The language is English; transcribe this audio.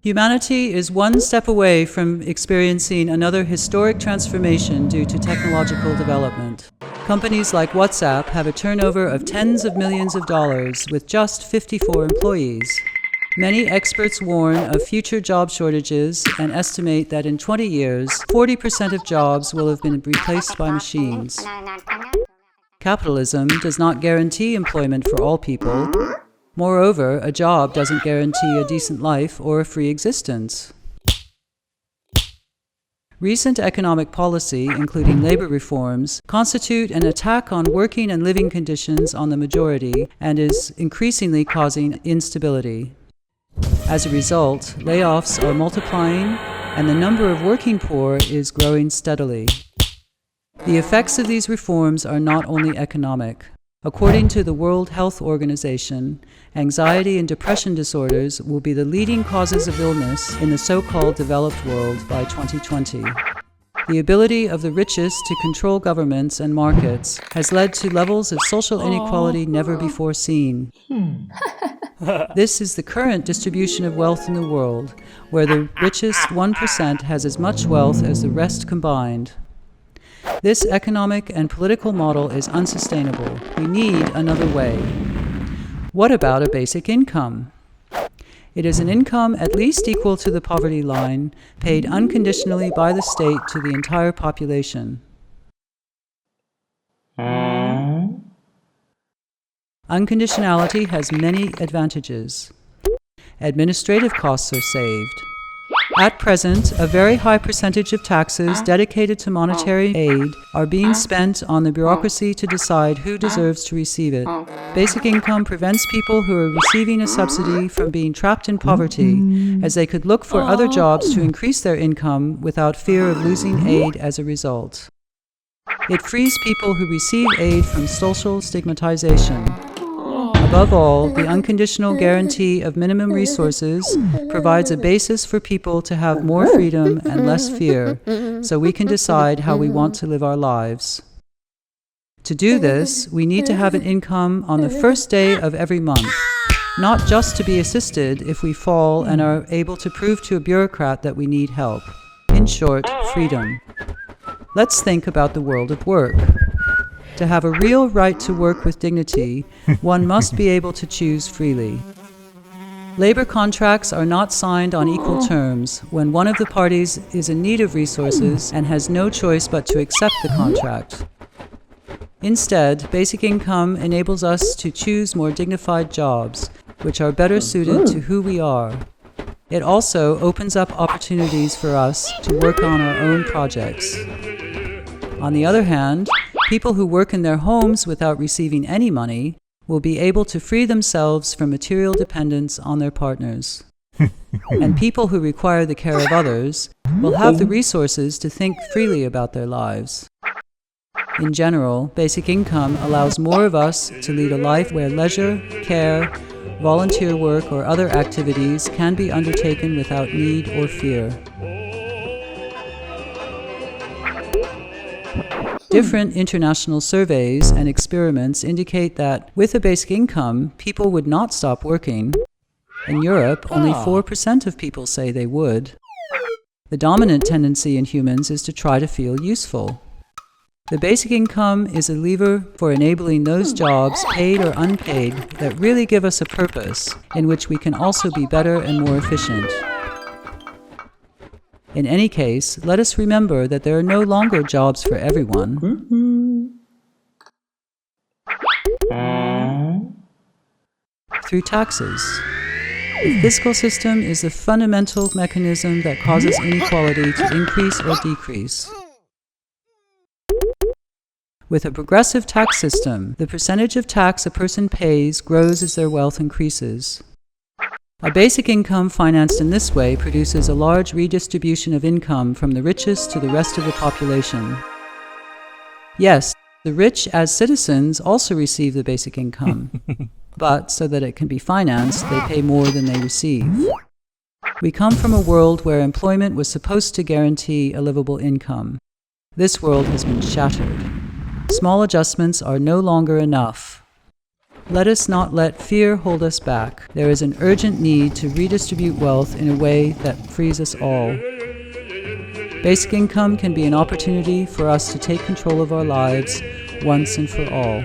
Humanity is one step away from experiencing another historic transformation due to technological development. Companies like WhatsApp have a turnover of tens of millions of dollars with just 54 employees. Many experts warn of future job shortages and estimate that in 20 years, 40% of jobs will have been replaced by machines. Capitalism does not guarantee employment for all people. Moreover, a job doesn't guarantee a decent life or a free existence. Recent economic policy, including labor reforms, constitute an attack on working and living conditions on the majority and is increasingly causing instability. As a result, layoffs are multiplying and the number of working poor is growing steadily. The effects of these reforms are not only economic. According to the World Health Organization, anxiety and depression disorders will be the leading causes of illness in the so-called developed world by 2020. The ability of the richest to control governments and markets has led to levels of social inequality never before seen. This is the current distribution of wealth in the world, where the richest 1% has as much wealth as the rest combined. This economic and political model is unsustainable. We need another way. What about a basic income? It is an income at least equal to the poverty line, paid unconditionally by the state to the entire population. Unconditionality has many advantages. Administrative costs are saved. At present, a very high percentage of taxes dedicated to monetary aid are being spent on the bureaucracy to decide who deserves to receive it. Basic income prevents people who are receiving a subsidy from being trapped in poverty, as they could look for other jobs to increase their income without fear of losing aid as a result. It frees people who receive aid from social stigmatization. Above all, the unconditional guarantee of minimum resources provides a basis for people to have more freedom and less fear, so we can decide how we want to live our lives. To do this, we need to have an income on the first day of every month, not just to be assisted if we fall and are able to prove to a bureaucrat that we need help. In short, freedom. Let's think about the world of work. To have a real right to work with dignity, one must be able to choose freely. Labor contracts are not signed on equal terms when one of the parties is in need of resources and has no choice but to accept the contract. Instead, basic income enables us to choose more dignified jobs, which are better suited to who we are. It also opens up opportunities for us to work on our own projects. On the other hand, people who work in their homes without receiving any money will be able to free themselves from material dependence on their partners. And people who require the care of others will have the resources to think freely about their lives. In general, basic income allows more of us to lead a life where leisure, care, volunteer work, or other activities can be undertaken without need or fear. Different international surveys and experiments indicate that with a basic income, people would not stop working. In Europe, only 4% of people say they would. The dominant tendency in humans is to try to feel useful. The basic income is a lever for enabling those jobs, paid or unpaid, that really give us a purpose, in which we can also be better and more efficient. In any case, let us remember that there are no longer jobs for everyone. Through taxes. The fiscal system is the fundamental mechanism that causes inequality to increase or decrease. With a progressive tax system, the percentage of tax a person pays grows as their wealth increases. A basic income financed in this way produces a large redistribution of income from the richest to the rest of the population. Yes, the rich as citizens also receive the basic income, but so that it can be financed, they pay more than they receive. We come from a world where employment was supposed to guarantee a livable income. This world has been shattered. Small adjustments are no longer enough. Let us not let fear hold us back. There is an urgent need to redistribute wealth in a way that frees us all. Basic income can be an opportunity for us to take control of our lives once and for all.